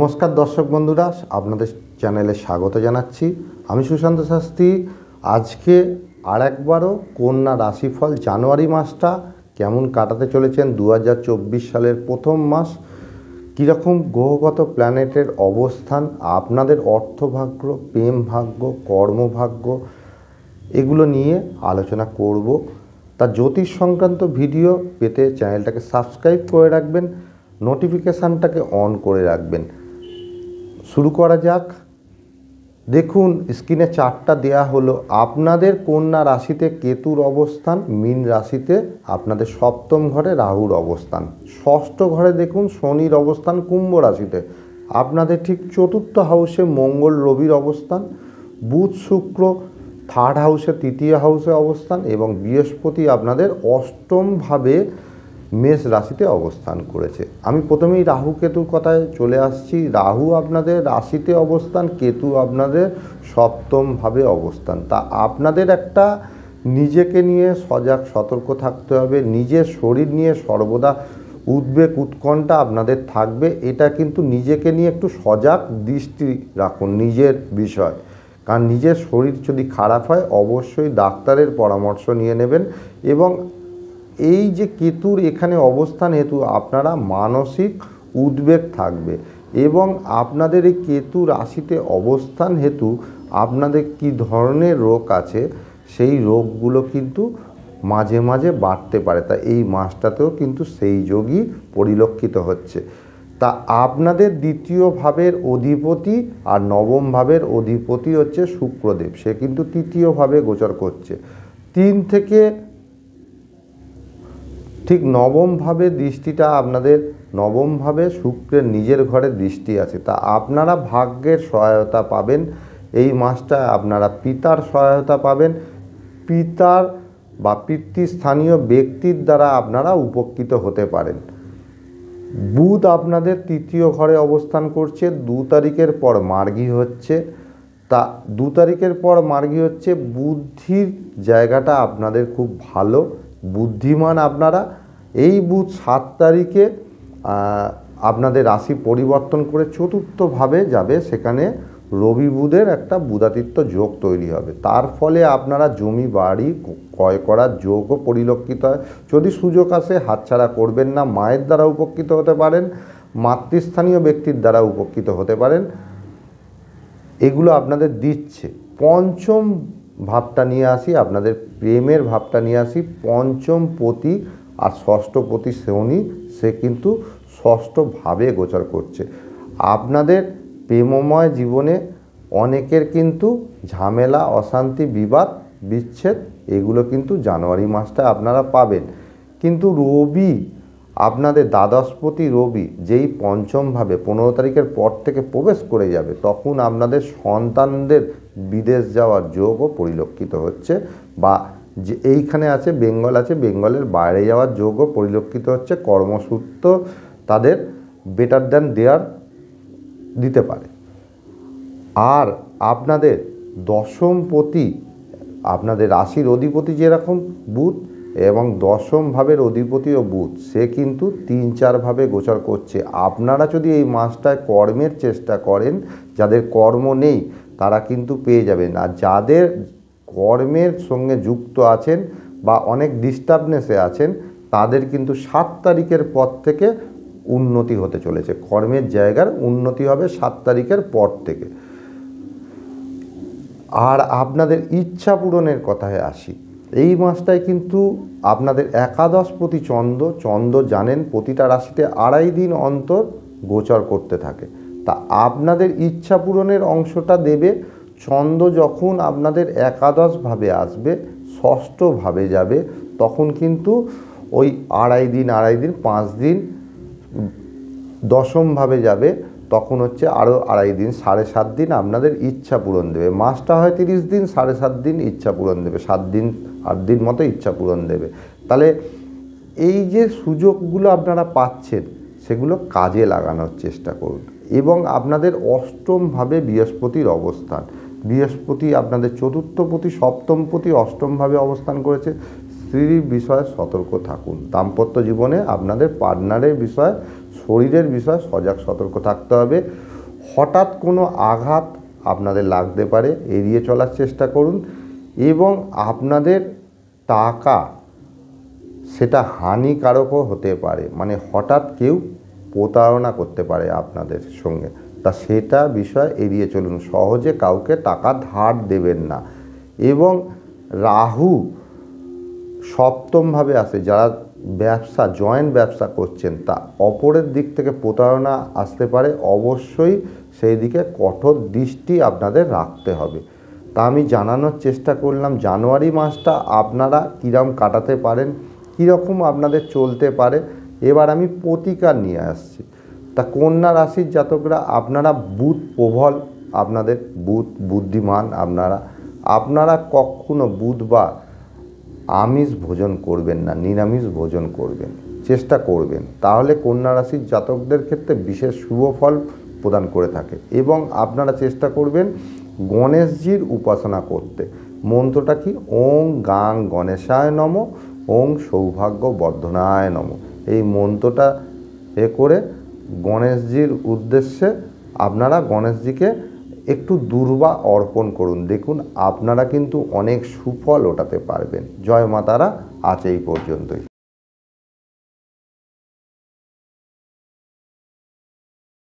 নমস্কার দর্শক বন্ধুরা, আপনাদের চ্যানেলে স্বাগত জানাচ্ছি। আমি সুশান্ত শাস্ত্রী। আজকে আরেকবারও কন্যা রাশিফল জানুয়ারি মাসটা কেমন কাটাতে চলেছেন, 2024 সালের প্রথম মাস কীরকম গ্রহগত প্ল্যানেটের অবস্থান, আপনাদের অর্থভাগ্য, প্রেম ভাগ্য, কর্মভাগ্য এগুলো নিয়ে আলোচনা করব। তা জ্যোতিষ সংক্রান্ত ভিডিও পেতে চ্যানেলটাকে সাবস্ক্রাইব করে রাখবেন, নোটিফিকেশানটাকে অন করে রাখবেন। শুরু করা যাক। দেখুন, স্ক্রিনে চার্টটা দেয়া হলো। আপনাদের কন্যা রাশিতে কেতুর অবস্থান, মীন রাশিতে আপনাদের সপ্তম ঘরে রাহুর অবস্থান, ষষ্ঠ ঘরে দেখুন শনির অবস্থান কুম্ভ রাশিতে, আপনাদের ঠিক চতুর্থ হাউসে মঙ্গল রবির অবস্থান, বুধ শুক্র থার্ড হাউসে তৃতীয় হাউসে অবস্থান এবং বৃহস্পতি আপনাদের অষ্টমভাবে মেষ রাশিতে অবস্থান করেছে। আমি প্রথমেই রাহু কেতুর কথায় চলে আসছি। রাহু আপনাদের রাশিতে অবস্থান, কেতু আপনাদের সপ্তমভাবে অবস্থান। তা আপনাদের একটা নিজেকে নিয়ে সজাগ সতর্ক থাকতে হবে। নিজের শরীর নিয়ে সর্বদা উদ্বেগ উৎকণ্ঠা আপনাদের থাকবে। এটা কিন্তু নিজেকে নিয়ে একটু সজাগ দৃষ্টি রাখুন নিজের বিষয়, কারণ নিজের শরীর যদি খারাপ হয় অবশ্যই ডাক্তারের পরামর্শ নিয়ে নেবেন। এবং এই যে কেতুর এখানে অবস্থান হেতু আপনারা মানসিক উদ্বেগ থাকবে এবং আপনাদের এই কেতু রাশিতে অবস্থান হেতু আপনাদের কি ধরনের রোগ আছে সেই রোগগুলো কিন্তু মাঝে মাঝে বাড়তে পারে। তা এই মাসটাতেও কিন্তু সেই যোগই পরিলক্ষিত হচ্ছে। তা আপনাদের দ্বিতীয় ভাবের অধিপতি আর নবম ভাবের অধিপতি হচ্ছে শুক্রদেব, সে কিন্তু তৃতীয়ভাবে গোচর করছে। 3 থেকে ঠিক নবমভাবে দৃষ্টিটা আপনাদের, নবমভাবে শুক্রের নিজের ঘরে দৃষ্টি আছে। তা আপনারা ভাগ্যের সহায়তা পাবেন এই মাসটায়, আপনারা পিতার সহায়তা পাবেন, পিতার বা পিতৃস্থানীয় ব্যক্তির দ্বারা আপনারা উপকৃত হতে পারেন। বুধ আপনাদের তৃতীয় ঘরে অবস্থান করছে, 2 তারিখের পর মার্গী হচ্ছে। তা 2 তারিখের পর মার্গী হচ্ছে, বুদ্ধির জায়গাটা আপনাদের খুব ভালো, বুদ্ধিমান আপনারা। এই বুধ 7 তারিখে আপনাদের রাশি পরিবর্তন করে চতুর্থভাবে যাবে, সেখানে রবি বুধের একটা বুধাদিত্য যোগ তৈরি হবে। তার ফলে আপনারা জমি বাড়ি ক্রয় করার যোগও পরিলক্ষিত হয়। যদি সুযোগ আসে হাতছাড়া করবেন না। মায়ের দ্বারা উপকৃত হতে পারেন, মাতৃস্থানীয় ব্যক্তির দ্বারা উপকৃত হতে পারেন, এগুলো আপনাদের দিচ্ছে। পঞ্চম ভাবটা নিয়ে আসি, আপনাদের প্রেমের ভাবটা নিয়ে আসি। পঞ্চম পতি আর ষষ্ঠ পতি শনি, সে কিন্তু ষষ্ঠভাবে গোচর করছে। আপনাদের প্রেমময় জীবনে অনেকের কিন্তু ঝামেলা, অশান্তি, বিবাদ, বিচ্ছেদ এগুলো কিন্তু জানুয়ারি মাসটা আপনারা পাবেন। কিন্তু রবি আপনাদের দ্বাদশপতি রবি যেই পঞ্চমভাবে 15 তারিখের পর থেকে প্রবেশ করে যাবে, তখন আপনাদের সন্তানদের বিদেশ যাওয়ার যোগও পরিলক্ষিত হচ্ছে, বা যে এইখানে আছে বেঙ্গল আছে, বেঙ্গলের বাইরে যাওয়ার যোগও পরিলক্ষিত হচ্ছে। কর্মসূত্র তাদের বেটার দ্যান দেয়ার দিতে পারে। আর আপনাদের দশমপতি, আপনাদের রাশির অধিপতি যেরকম বুধ এবং দশম ভাবের অধিপতিও বুধ, সে কিন্তু 3-4 ভাবে গোচর করছে। আপনারা যদি এই মাসটায় কর্মের চেষ্টা করেন, যাদের কর্ম নেই তারা কিন্তু পেয়ে যাবেন। আর যাদের কর্মের সঙ্গে যুক্ত আছেন বা অনেক ডিস্টার্বনেসে আছেন, তাদের কিন্তু 7 তারিখের পর থেকে উন্নতি হতে চলেছে। কর্মের জায়গার উন্নতি হবে 7 তারিখের পর থেকে। আর আপনাদের ইচ্ছা পূরণের কথায় আসি, এই মাসটায় কিন্তু আপনাদের একাদশপতি চন্দ্র জানেন প্রতিটা রাশিতে 2.5 দিন অন্তর গোচর করতে থাকে। তা আপনাদের ইচ্ছা পূরণের অংশটা দেবে চন্দ্র যখন আপনাদের একাদশভাবে আসবে, ষষ্ঠভাবে যাবে, তখন কিন্তু ওই 2.5 দিন 5 দিন দশমভাবে যাবে, তখন হচ্ছে আরও 2.5 দিন 7.5 দিন আপনাদের ইচ্ছা পূরণ দেবে। মাসটা হয় 30 দিন, 7.5 দিন ইচ্ছা পূরণ দেবে, 7 দিন 8 দিন মতো ইচ্ছা পূরণ দেবে। তাহলে এই যে সুযোগগুলো আপনারা পাচ্ছেন সেগুলো কাজে লাগানোর চেষ্টা করুন। এবং আপনাদের অষ্টমভাবে বৃহস্পতির অবস্থান, বৃহস্পতি আপনাদের চতুর্থপতি, সপ্তমপতি অষ্টমভাবে অবস্থান করেছে। স্ত্রীর বিষয়ে সতর্ক থাকুন। দাম্পত্য জীবনে আপনাদের পার্টনারের বিষয়ে শরীরের বিষয়ে সজাগ সতর্ক থাকতে হবে। হঠাৎ কোনো আঘাত আপনাদের লাগতে পারে, এড়িয়ে চলার চেষ্টা করুন। এবং আপনাদের টাকা সেটা হানিকারকও হতে পারে, মানে হঠাৎ কেউ প্রতারণা করতে পারে আপনাদের সঙ্গে, তা সেটা বিষয় এড়িয়ে চলুন। সহজে কাউকে টাকা ধার দেবেন না। এবং রাহু সপ্তমভাবে আসে, যারা ব্যবসা জয়েন্ট ব্যবসা করছেন তা অপরের দিক থেকে প্রতারণা আসতে পারে, অবশ্যই সেই দিকে কঠোর দৃষ্টি আপনাদের রাখতে হবে। তা আমি জানানোর চেষ্টা করলাম জানুয়ারি মাসটা আপনারা কীরকম কাটাতে পারেন, কীরকম আপনাদের চলতে পারে। এবার আমি প্রতিকার নিয়ে আসছি। তা কন্যা রাশির জাতকরা আপনারা বুধ প্রবল, আপনাদের বুধ বুদ্ধিমান, আপনারা কখনো বুধবার আমিষ ভোজন করবেন না, নিরামিষ ভোজন করবেন, চেষ্টা করবেন, তাহলে কন্যা রাশির জাতকদের ক্ষেত্রে বিশেষ শুভ ফল প্রদান করে থাকে। এবং আপনারা চেষ্টা করবেন গণেশজির উপাসনা করতে। মন্ত্রটা কি? ওং গাং গণেশায় নমঃ, ওং সৌভাগ্য বর্ধনায় নমঃ। এই মন্ত্রটা করে গণেশজির উদ্দেশ্যে আপনারা গণেশজিকে একটু দূর্বা অর্পণ করুন। দেখুন আপনারা কিন্তু অনেক সুফল ওঠাতে পারবেন। জয় মা তারা। আজ এই পর্যন্তই।